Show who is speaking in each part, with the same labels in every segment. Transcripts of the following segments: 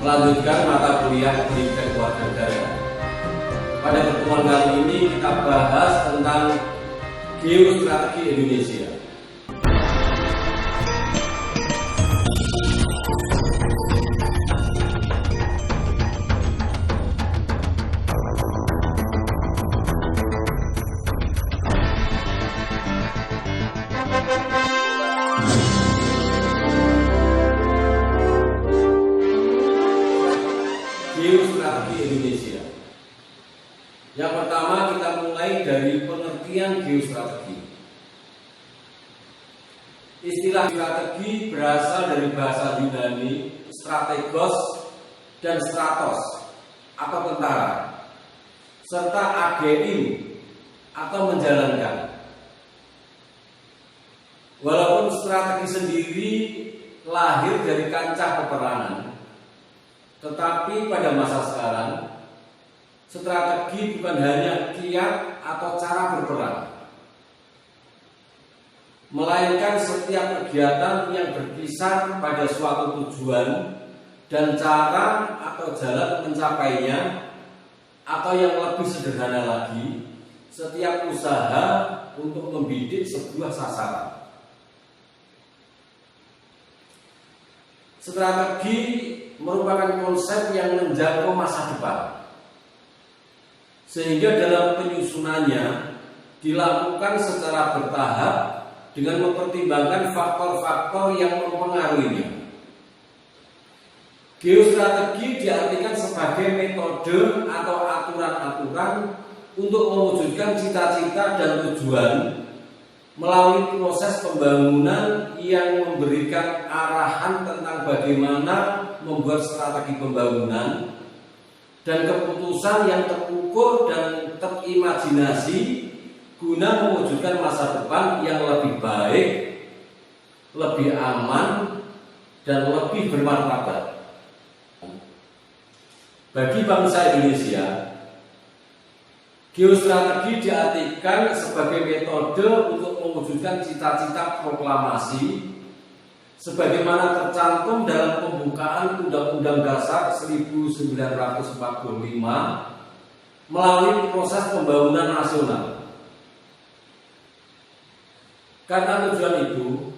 Speaker 1: melanjutkan mata kuliah pendidikan kewarganegaraan. Pada pertemuan kali ini kita bahas tentang geostrategi Indonesia. Geostrategi Indonesia. Yang pertama kita mulai dari pengertian geostrategi. Istilah strategi berasal dari bahasa Yunani strategos dan stratos atau tentara, serta agein atau menjalankan. Walaupun strategi sendiri lahir dari kancah peperangan, tetapi pada masa sekarang strategi bukan hanya kiat atau cara berperang, melainkan setiap kegiatan yang berkisar pada suatu tujuan dan cara atau jalan mencapainya, atau yang lebih sederhana lagi, setiap usaha untuk membidik sebuah sasaran. Strategi merupakan konsep yang menjangkau masa depan, sehingga dalam penyusunannya dilakukan secara bertahap dengan mempertimbangkan faktor-faktor yang mempengaruhinya. Geostrategi diartikan sebagai metode atau aturan-aturan untuk mewujudkan cita-cita dan tujuan melalui proses pembangunan yang memberikan arahan tentang bagaimana membuat strategi pembangunan dan keputusan yang terukur dan terimajinasi guna mewujudkan masa depan yang lebih baik, lebih aman, dan lebih bermartabat. Bagi bangsa Indonesia, geostrategi diartikan sebagai metode untuk mewujudkan cita-cita proklamasi sebagaimana tercantum dalam pembukaan Undang-Undang Dasar 1945 melalui proses pembangunan nasional. Karena tujuan itu,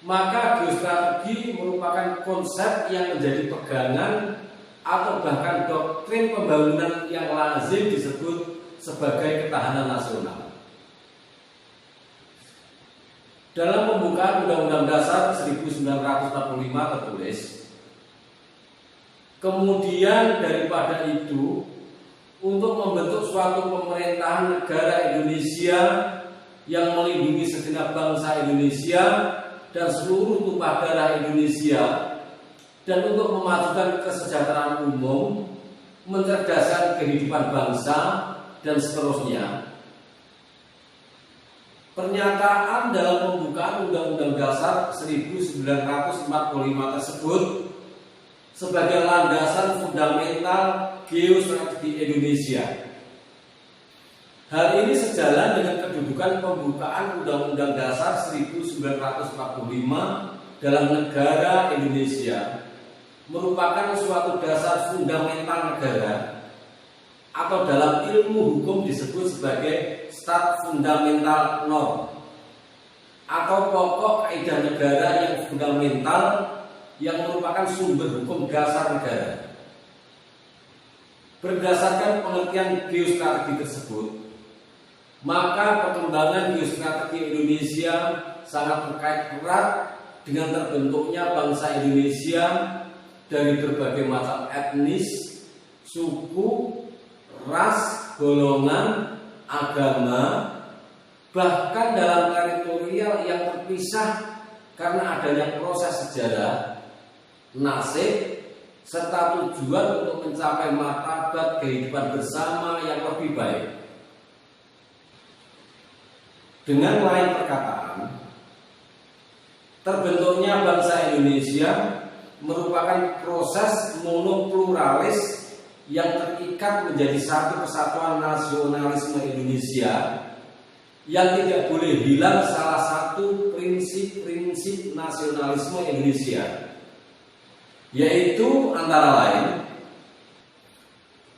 Speaker 1: maka geostrategi merupakan konsep yang menjadi pegangan atau bahkan doktrin pembangunan yang lazim disebut sebagai ketahanan nasional. Dalam pembukaan Undang-Undang Dasar 1945 tertulis, kemudian daripada itu, untuk membentuk suatu pemerintahan negara Indonesia yang melindungi segenap bangsa Indonesia dan seluruh tumpah darah Indonesia, dan untuk memajukan kesejahteraan umum, mencerdaskan kehidupan bangsa, dan seterusnya. Pernyataan dalam pembukaan Undang-Undang Dasar 1945 tersebut sebagai landasan fundamental geostrategi Indonesia. Hal ini sejalan dengan kedudukan pembukaan Undang-Undang Dasar 1945 dalam negara Indonesia merupakan suatu dasar fundamental negara, atau dalam ilmu hukum disebut sebagai stat fundamental norm, atau pokok kaidah negara yang fundamental yang merupakan sumber hukum dasar negara. Berdasarkan pengertian geostrategi tersebut, maka perkembangan geostrategi Indonesia sangat terkait erat dengan terbentuknya bangsa Indonesia dari berbagai macam etnis, suku, ras, golongan, agama, bahkan dalam teritorial yang terpisah karena adanya proses sejarah, nasib, serta tujuan untuk mencapai martabat kehidupan bersama yang lebih baik. Dengan lain perkataan, terbentuknya bangsa Indonesia merupakan proses monopluralis yang terikat menjadi satu kesatuan nasionalisme Indonesia yang tidak boleh hilang salah satu prinsip-prinsip nasionalisme Indonesia, yaitu antara lain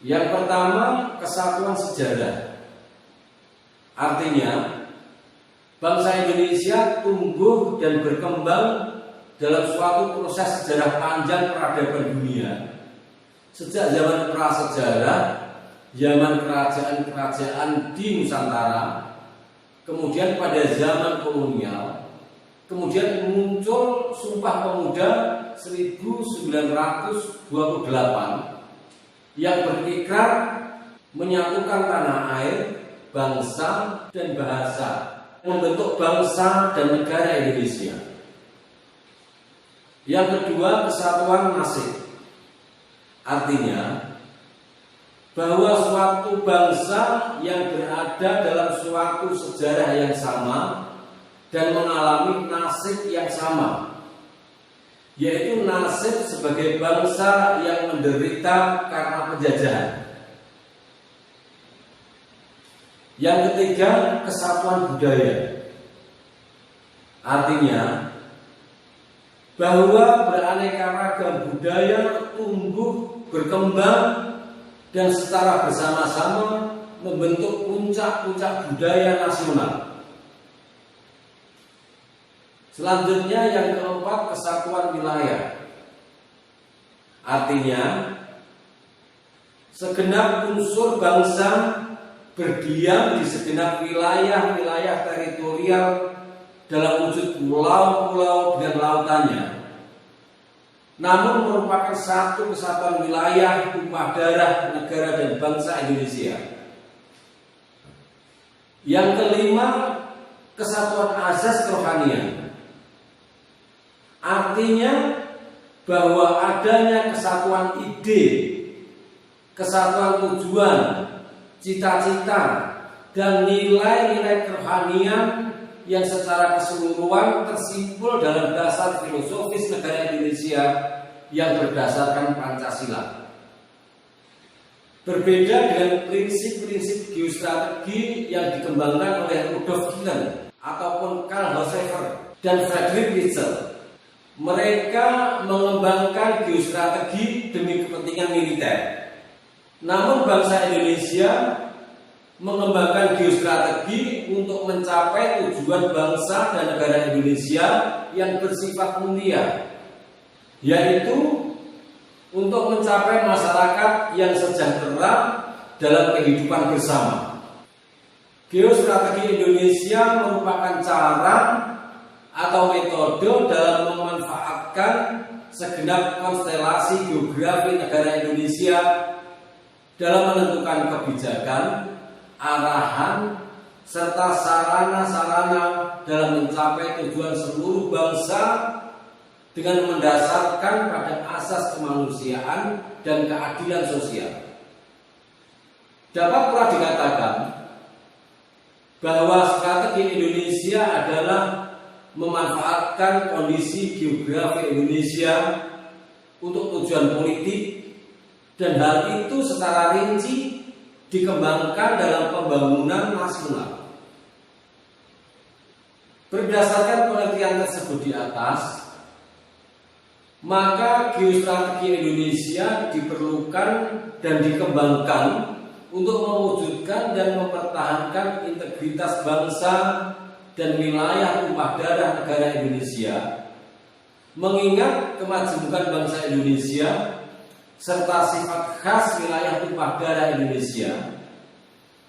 Speaker 1: yang pertama, kesatuan sejarah. Artinya bangsa Indonesia tumbuh dan berkembang dalam suatu proses sejarah panjang peradaban dunia. Sejak zaman prasejarah, zaman kerajaan-kerajaan di Nusantara, kemudian pada zaman kolonial, kemudian muncul Sumpah Pemuda 1928 yang berikrar menyatukan tanah air, bangsa, dan bahasa, membentuk bangsa dan negara Indonesia. Yang kedua, kesatuan nasib. Artinya bahwa suatu bangsa yang berada dalam suatu sejarah yang sama dan mengalami nasib yang sama, yaitu nasib sebagai bangsa yang menderita karena penjajahan. Yang ketiga, kesatuan budaya. Artinya bahwa beraneka ragam budaya tumbuh, berkembang, dan secara bersama-sama membentuk puncak-puncak budaya nasional. Selanjutnya yang keempat, kesatuan wilayah. Artinya segenap unsur bangsa berdiam di segenap wilayah-wilayah teritorial dalam wujud pulau-pulau dengan lautannya, namun merupakan satu kesatuan wilayah, tumpah darah negara dan bangsa Indonesia. Yang kelima, kesatuan azas kerohanian. Artinya bahwa adanya kesatuan ide, kesatuan tujuan, cita-cita, dan nilai-nilai kerohanian yang secara keseluruhan tersimpul dalam dasar filosofis negara Indonesia yang berdasarkan Pancasila. Berbeda dengan prinsip-prinsip geostrategi yang dikembangkan oleh Rudolf Gielen ataupun Karl Hocevar dan Friedrich Nietzsche. Mereka mengembangkan geostrategi demi kepentingan militer. Namun bangsa Indonesia mengembangkan geostrategi untuk mencapai tujuan bangsa dan negara Indonesia yang bersifat mulia, yaitu untuk mencapai masyarakat yang sejahtera dalam kehidupan bersama. Geostrategi Indonesia merupakan cara atau metode dalam memanfaatkan segenap konstelasi geografi negara Indonesia dalam menentukan kebijakan, arahan, serta sarana-sarana dalam mencapai tujuan seluruh bangsa dengan mendasarkan pada asas kemanusiaan dan keadilan sosial. Dapat pula dikatakan bahwa strategi Indonesia adalah memanfaatkan kondisi geografi Indonesia untuk tujuan politik, dan hal itu secara rinci dikembangkan dalam pembangunan nasional. Berdasarkan penelitian tersebut di atas, maka geostrategi Indonesia diperlukan dan dikembangkan untuk mewujudkan dan mempertahankan integritas bangsa dan wilayah tumpah darah negara Indonesia, mengingat kemajemukan bangsa Indonesia serta sifat khas wilayah tumpah darah Indonesia.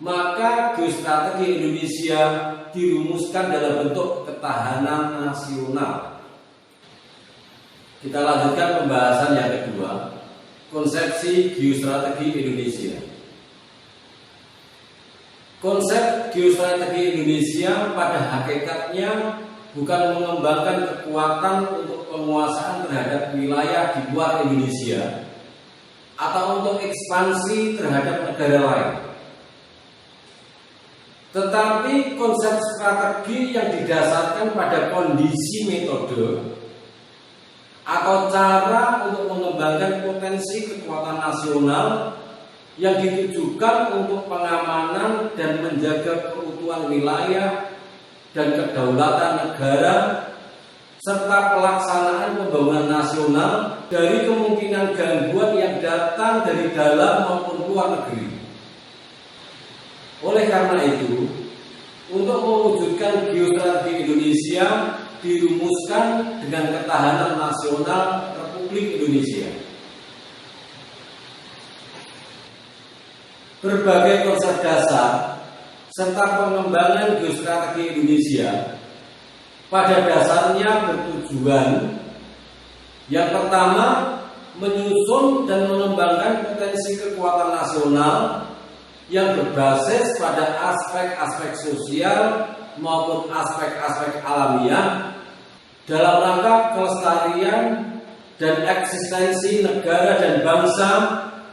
Speaker 1: Maka geostrategi Indonesia dirumuskan dalam bentuk ketahanan nasional. Kita lanjutkan pembahasan yang kedua, konsepsi geostrategi Indonesia. Konsep geostrategi Indonesia pada hakikatnya bukan mengembangkan kekuatan untuk penguasaan terhadap wilayah di luar Indonesia atau untuk ekspansi terhadap negara lain, tetapi konsep strategi yang didasarkan pada kondisi metode atau cara untuk mengembangkan potensi kekuatan nasional yang ditujukan untuk pengamanan dan menjaga keutuhan wilayah dan kedaulatan negara serta pelaksanaan pembangunan nasional dari kemungkinan gangguan yang datang dari dalam maupun luar negeri. Oleh karena itu, untuk mewujudkan geostrategi Indonesia dirumuskan dengan ketahanan nasional Republik Indonesia. Berbagai konsep dasar serta pengembangan geostrategi Indonesia pada dasarnya bertujuan yang pertama, menyusun dan mengembangkan potensi kekuatan nasional yang berbasis pada aspek-aspek sosial maupun aspek-aspek alamiah dalam rangka kelestarian dan eksistensi negara dan bangsa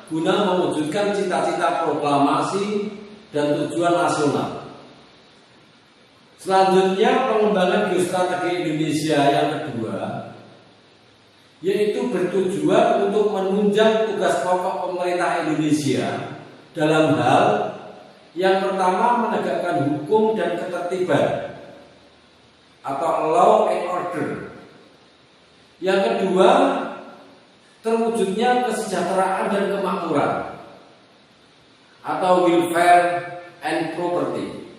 Speaker 1: guna mewujudkan cita-cita proklamasi dan tujuan nasional. Selanjutnya, pengembangan geostrategi Indonesia yang kedua, yaitu bertujuan untuk menunjang tugas pokok pemerintah Indonesia dalam hal yang pertama, menegakkan hukum dan ketertiban atau law and order. Yang kedua, terwujudnya kesejahteraan dan kemakmuran atau welfare and property.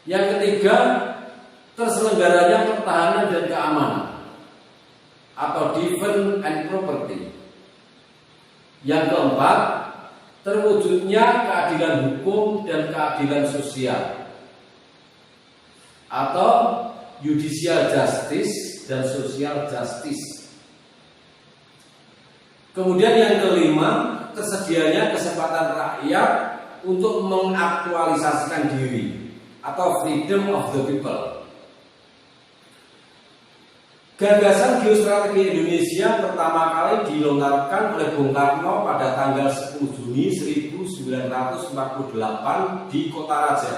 Speaker 1: Yang ketiga, terselenggaranya pertahanan dan keamanan atau defense and property. Yang keempat, terwujudnya keadilan hukum dan keadilan sosial atau judicial justice dan social justice. Kemudian yang kelima, tersedianya kesempatan rakyat untuk mengaktualisasikan diri atau freedom of the people. Gagasan geostrategi Indonesia pertama kali dilontarkan oleh Bung Karno pada tanggal 10 Juni 1948 di Kota Raja.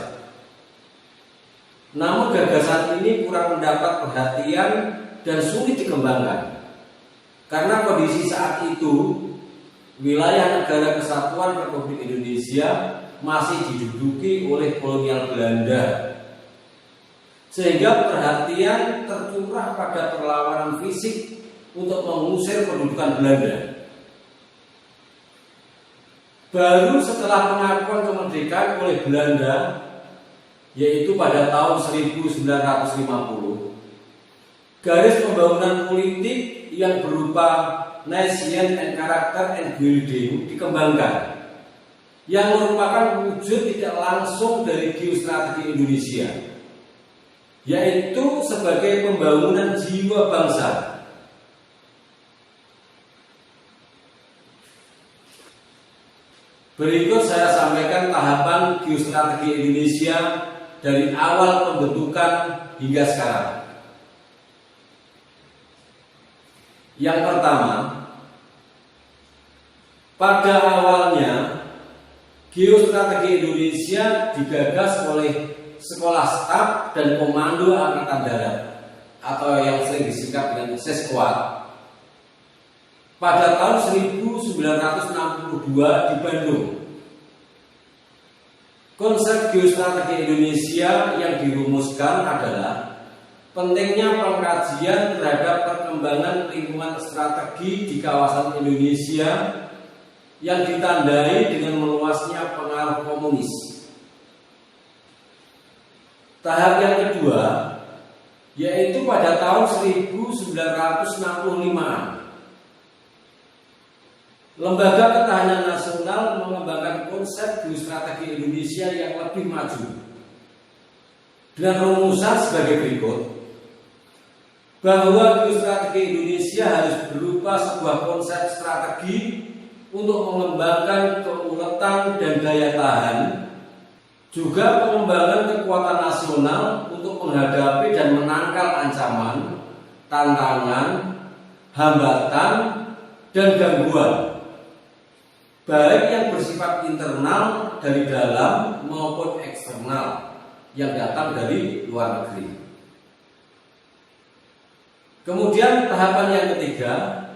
Speaker 1: Namun gagasan ini kurang mendapat perhatian dan sulit dikembangkan karena kondisi saat itu wilayah Negara Kesatuan Republik Indonesia masih diduduki oleh kolonial Belanda, sehingga perhatian tercurah pada perlawanan fisik untuk mengusir pendudukan Belanda. Baru setelah pengakuan kemerdekaan oleh Belanda, yaitu pada tahun 1950, garis pembangunan politik yang berupa nation and character and building dikembangkan, yang merupakan wujud tidak langsung dari geostrategi Indonesia, yaitu sebagai pembangunan jiwa bangsa. Berikut saya sampaikan tahapan geostrategi Indonesia dari awal pembentukan hingga sekarang. Yang pertama, pada awalnya geostrategi Indonesia digagas oleh Sekolah Staf dan Komando Angkatan Darat atau yang sering disingkat dengan Sesquad pada tahun 1962 di Bandung. Konsep geostrategi Indonesia yang dirumuskan adalah pentingnya pengkajian terhadap perkembangan lingkungan strategi di kawasan Indonesia yang ditandai dengan meluasnya pengaruh komunis. Tahap yang kedua, yaitu pada tahun 1965-an, Lembaga Ketahanan Nasional mengembangkan konsep geostrategi Indonesia yang lebih maju dengan rumusan sebagai berikut, bahwa geostrategi Indonesia harus berupa sebuah konsep strategi untuk mengembangkan keuletan dan daya tahan, juga pengembangan kekuatan nasional untuk menghadapi dan menangkal ancaman, tantangan, hambatan, dan gangguan, baik yang bersifat internal dari dalam maupun eksternal yang datang dari luar negeri. Kemudian tahapan yang ketiga,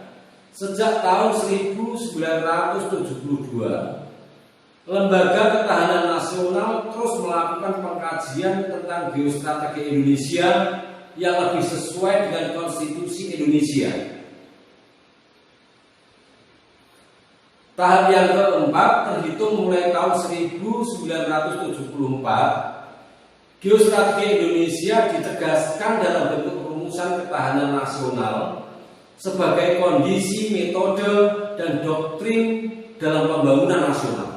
Speaker 1: sejak tahun 1972, Lembaga Ketahanan Nasional terus melakukan pengkajian tentang geostrategi Indonesia yang lebih sesuai dengan konstitusi Indonesia. Tahap yang keempat terhitung mulai tahun 1974, geostrategi Indonesia ditegaskan dalam bentuk rumusan ketahanan nasional sebagai kondisi, metode, dan doktrin dalam pembangunan nasional.